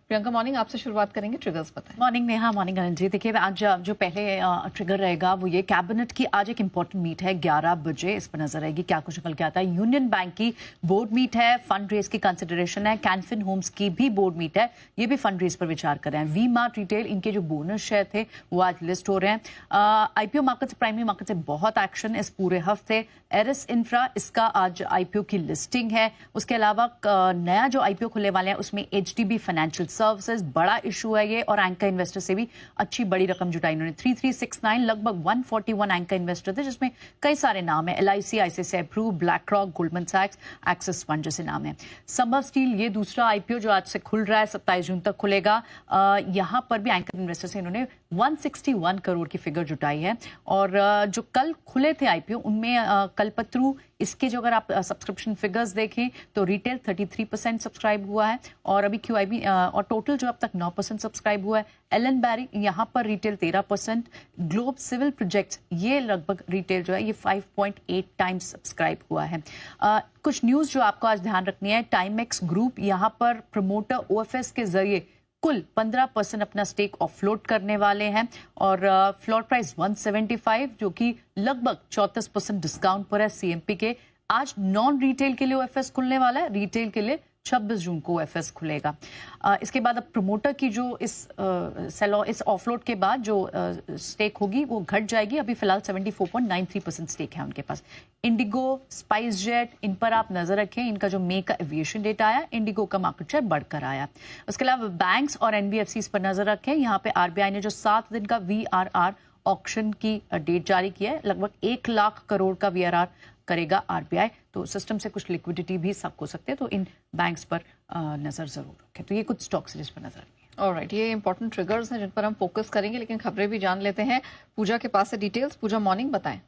Priyanka morning आपसे शुरुआत करेंगे, ट्रिगर्स बताएं। Morning Neha, morning Anil ji. देखिए आज जो पहले ट्रिगर रहेगा वो ये कैबिनेट की आज एक इंपॉर्टेंट मीट है 11 बजे, इस पर नजर रहेगी क्या कुछ निकल के आता है। यूनियन बैंक की बोर्ड मीट है, फंड रेज की कंसिडरेशन है। कैनफिन होम्स की भी बोर्ड मीट है, ये भी फंड रेज पर विचार कर रहे हैं। वी मार्ट रिटेल, इनके जो बोनस शेयर थे वो आज लिस्ट हो रहे हैं। आईपीओ मार्केट से, प्राइमरी मार्केट से बहुत एक्शन इस पूरे हफ्ते। एरिस इंफ्रा, इसका आज आईपीओ की लिस्टिंग है। उसके अलावा नया जो आईपीओ खुलने वाले हैं उसमें एचडीबी फाइनेंशियल सर्विसेज, बड़ा इशू है ये। और एंकर इन्वेस्टर से भी अच्छी बड़ी रकम जुटाई इन्होंने, 3369, लगभग 141 एंकर इन्वेस्टर थे, जिसमें कई सारे नाम है, LIC, ICICI Pru, BlackRock, Goldman सैक्स, एक्सिस फंड जैसे नाम है। संभव स्टील, ये दूसरा आईपीओ जो आज से खुल रहा है, 27 जून तक खुलेगा। यहां पर भी एंकर इन्वेस्टर से इन्होंने 161 करोड़ की फिगर जुटाई है। और जो कल खुले थे आईपीओ उनमें कल्पतरू, इसके जो अगर आप सब्सक्रिप्शन फिगर्स देखें तो रिटेल 33% सब्सक्राइब हुआ है, और अभी क्यूआईबी और टोटल जो अब तक 9% सब्सक्राइब हुआ है। एलन बैरी, यहाँ पर रिटेल 13%। ग्लोब सिविल प्रोजेक्ट्स, ये लगभग रिटेल जो है ये 5.8 टाइम्स सब्सक्राइब हुआ है। कुछ न्यूज जो आपको आज ध्यान रखनी है। टाइमेक्स ग्रुप, यहाँ पर प्रमोटर ओएफएस के जरिए कुल 15% अपना स्टेक ऑफलोड करने वाले हैं, और फ्लोर प्राइस 175, जो कि लगभग 34% डिस्काउंट पर है सीएमपी के। आज नॉन रिटेल के लिए ओएफएस खुलने वाला है, रिटेल के लिए 26 जून को ओएफएस खुलेगा। इसके बाद अब प्रमोटर की जो इस ऑफलोड के बाद जो स्टेक होगी वो घट जाएगी। अभी फिलहाल 74.93% स्टेक है उनके पास। इंडिगो, स्पाइस जेट, इन पर आप नजर रखें। इनका जो मई का एविएशन डेटा आया, इंडिगो का मार्केट शेयर बढ़कर आया। उसके अलावा बैंक्स और एनबीएफसी पर नजर रखें। यहाँ पे आरबीआई ने जो 7 दिन का वीआरआर ऑक्शन की डेट जारी की है, लगभग 1 लाख करोड़ का वीआरआर करेगा आरबीआई, तो सिस्टम से कुछ लिक्विडिटी भी सक हो सकते हैं, तो इन बैंक्स पर नजर जरूर रखें। तो ये कुछ स्टॉक्स जिस पर नजर रखें। ऑलराइट, ये इंपॉर्टेंट ट्रिगर्स हैं जिन पर हम फोकस करेंगे, लेकिन खबरें भी जान लेते हैं। पूजा के पास से डिटेल्स। पूजा मॉर्निंग, बताएं।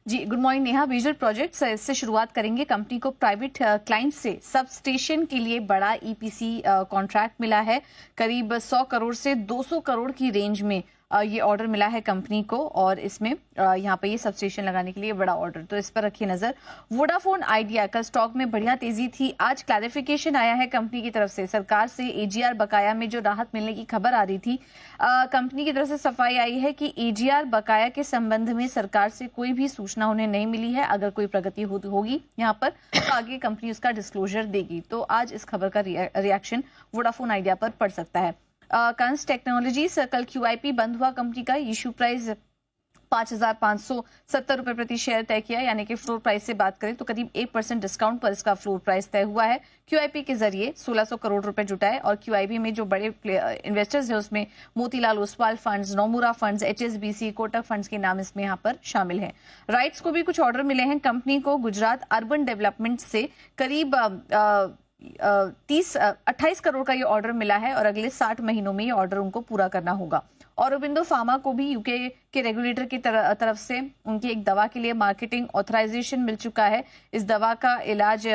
जी, good morning Neha. Visual projects, इससे शुरुआत करेंगे। कंपनी को प्राइवेट क्लाइंट से सब स्टेशन के लिए बड़ा ईपीसी कॉन्ट्रैक्ट मिला है। करीब 100 करोड़ से 200 करोड़ की रेंज में ये ऑर्डर मिला है कंपनी को, और इसमें यहाँ पे ये सब स्टेशन लगाने के लिए बड़ा ऑर्डर, तो इस पर रखिए नजर। वोडाफोन आइडिया का स्टॉक में बढ़िया तेजी थी। आज क्लैरिफिकेशन आया है कंपनी की तरफ से। सरकार से एजीआर बकाया में जो राहत मिलने की खबर आ रही थी, कंपनी की तरफ से सफाई आई है कि एजीआर बकाया के संबंध में सरकार से कोई भी सूचना उन्हें नहीं मिली है। अगर कोई प्रगति होगी यहाँ पर तो आगे कंपनी उसका डिस्क्लोजर देगी। तो आज इस खबर का रिएक्शन वोडाफोन आइडिया पर पड़ सकता है। कंस टेक्नोलॉजीज, कल क्यूआईपी बंद हुआ कंपनी का। इशू प्राइस 5,570 रुपए प्रति शेयर तय किया, यानी कि फ्लोर प्राइस से बात करें तो करीब 1% डिस्काउंट पर इसका फ्लोर प्राइस तय हुआ है। क्यूआईपी के जरिए 1600 करोड़ रुपए जुटाए, और क्यूआईपी में जो बड़े इन्वेस्टर्स हैं उसमें Motilal Oswal funds, Nomura funds, HSBC, Kotak funds के नाम इसमें यहाँ पर शामिल हैं। राइट्स को भी कुछ ऑर्डर मिले हैं कंपनी को। गुजरात अर्बन डेवलपमेंट से करीब 28 करोड़ का ये ऑर्डर मिला है, और अगले 60 महीनों में ये ऑर्डर उनको पूरा करना होगा। औरोबिंदो फार्मा को भी यूके के रेगुलेटर की तरफ से उनकी एक दवा के लिए मार्केटिंग ऑथराइजेशन मिल चुका है। इस दवा का इलाज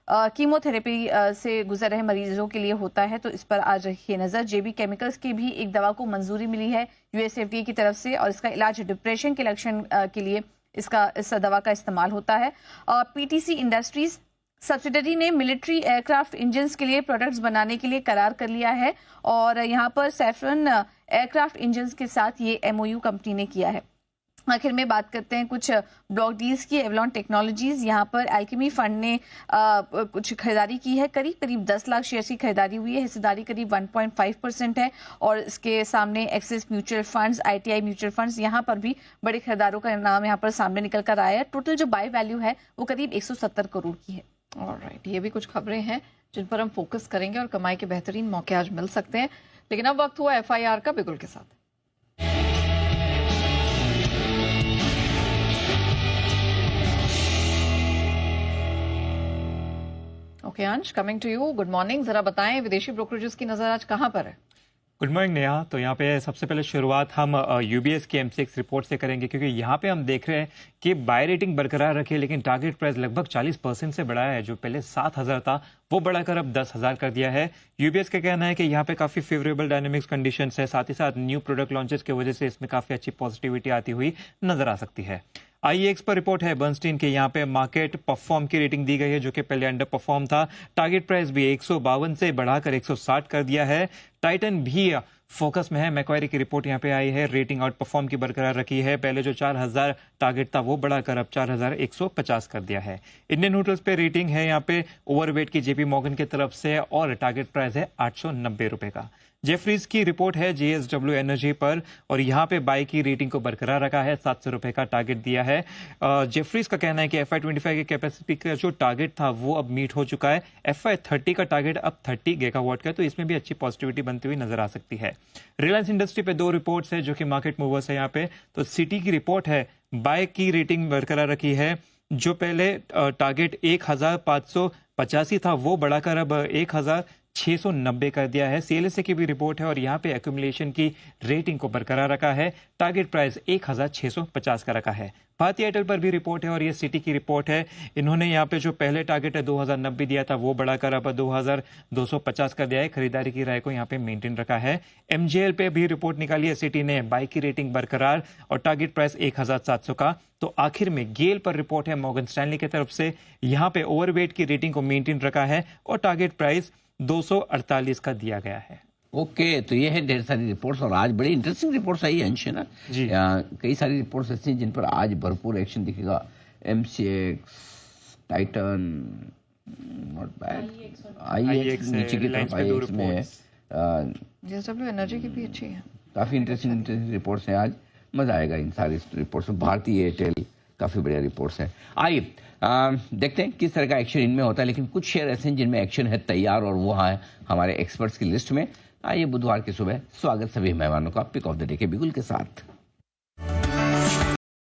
कीमोथेरेपी से गुजर रहे मरीजों के लिए होता है, तो इस पर आज रखिए नजर। जेबी केमिकल्स की भी एक दवा को मंजूरी मिली है यूएसएफडीए की तरफ से, और इसका इलाज डिप्रेशन के लक्षण के लिए इस दवा का इस्तेमाल होता है। पीटीसी इंडस्ट्रीज सब्सिडरी ने मिलिट्री एयरक्राफ्ट इंजन्स के लिए प्रोडक्ट्स बनाने के लिए करार कर लिया है, और यहाँ पर सैफरन एयरक्राफ्ट इंजन्स के साथ ये एमओयू कंपनी ने किया है। आखिर में बात करते हैं कुछ ब्लॉक डील्स की। एवलॉन टेक्नोलॉजीज, यहाँ पर एल्केमी फंड ने कुछ खरीदारी की है। करीब 10 लाख शेयर की खरीदारी हुई है। हिस्सेदारी करीब 1.5% है, और इसके सामने axis mutual funds, ITI mutual funds, यहाँ पर भी बड़े खरीदारों का नाम यहाँ पर सामने निकल कर आया है। टोटल जो बाय वैल्यू है वो करीब 170 करोड़ की है। ऑलराइट, ये भी कुछ खबरें हैं जिन पर हम फोकस करेंगे, और कमाई के बेहतरीन मौके आज मिल सकते हैं। लेकिन अब वक्त हुआ एफआईआर का बिगुल के साथ। Okay Ansh, coming to you. Good morning, जरा बताएं विदेशी ब्रोकरेजेस की नजर आज कहां पर है? Good morning Neha. तो यहाँ पे सबसे पहले शुरुआत हम यूबीएस की एमसीएक्स रिपोर्ट से करेंगे, क्योंकि यहाँ पे हम देख रहे हैं कि बाय रेटिंग बरकरार रखी है, लेकिन टारगेट प्राइस लगभग 40% से बढ़ा है। जो पहले 7,000 था वो बढ़ाकर अब 10,000 कर दिया है। यूबीएस का कहना है कि यहाँ पे काफी फेवरेबल डायनेमिक्स कंडीशंस है, साथ ही साथ न्यू प्रोडक्ट लॉन्चेस की वजह से इसमें काफी अच्छी पॉजिटिविटी आती हुई नजर आ सकती है। IEX पर रिपोर्ट है बर्नस्टीन के, यहाँ पे मार्केट परफॉर्म की रेटिंग दी गई है जो कि पहले अंडर परफॉर्म था। टारगेट प्राइस भी 152 से बढ़ाकर 160 कर दिया है। टाइटन भी फोकस में है। मैक्वायरी की रिपोर्ट यहाँ पे आई है, रेटिंग आउट परफॉर्म की बरकरार रखी है। पहले जो 4000 टारगेट था वो बढ़ाकर अब 4150 कर दिया है। इंडियन होटल्स पे रेटिंग है यहाँ पे ओवरवेट की JP मॉर्गन की तरफ से और टारगेट प्राइस है 890 रुपए का। जेफरीज की रिपोर्ट है JSW एनर्जी पर और यहाँ पे बाई की रेटिंग को बरकरार रखा है, 700 रुपए का टारगेट दिया है। जेफरीज का कहना है कि FY25 की कैपेसिटी का जो टारगेट था वो अब मीट हो चुका है। FY30 का टारगेट अब 30 गीगावाट का है, तो इसमें भी अच्छी पॉजिटिविटी बनती हुई नजर आ सकती है। रिलायंस इंडस्ट्री पे 2 रिपोर्ट्स है जो कि मार्केट मूवर्स है यहाँ पे। तो सिटी की रिपोर्ट है, बाय की रेटिंग बरकरार रखी है। जो पहले टारगेट 1585 था वो बढ़ाकर अब 1690 कर दिया है। CLSA की भी रिपोर्ट है और यहाँ पे एक्यूमुलेशन की रेटिंग को बरकरार रखा है। टारगेट प्राइस 1650 का रखा है। भारतीय एयरटेल पर भी रिपोर्ट है और ये सिटी की रिपोर्ट है। इन्होंने यहाँ पे जो पहले टारगेट है 2090 दिया था वो बढ़ाकर अब 2250 कर दिया है। खरीदारी की राय को यहाँ पे मेंटेन रखा है। MJL पे भी रिपोर्ट निकाली है सिटी ने, बाई की रेटिंग बरकरार और टारगेट प्राइस 1700 का। तो आखिर में गेल पर रिपोर्ट है मॉर्गन स्टैनली की तरफ से, यहाँ पे ओवरवेट की रेटिंग को मेंटेन रखा है और टारगेट प्राइस 248 का दिया गया है। ओके, तो ये है ढेर सारी रिपोर्ट्स और आज बड़ी इंटरेस्टिंग रिपोर्ट्स आई है अंश, है ना जी। कई सारी रिपोर्ट्स ऐसी हैं जिन पर आज भरपूर एक्शन दिखेगा। MCX, Titan, not bad, IEX नीचे की तरफ, IEX में JSW एनर्जी की भी अच्छी है। काफ़ी इंटरेस्टिंग रिपोर्ट्स हैं आज, मज़ा आएगा इन सारी रिपोर्ट्स में। भारतीय एयरटेल काफ़ी बढ़िया रिपोर्ट्स हैं। आइए देखते हैं किस तरह का एक्शन इनमें होता है, लेकिन कुछ शेयर ऐसे हैं जिनमें एक्शन है तैयार और वो है हमारे एक्सपर्ट्स की लिस्ट में। आइए बुधवार की सुबह स्वागत सभी मेहमानों का पिक ऑफ द डे के बिगुल के साथ।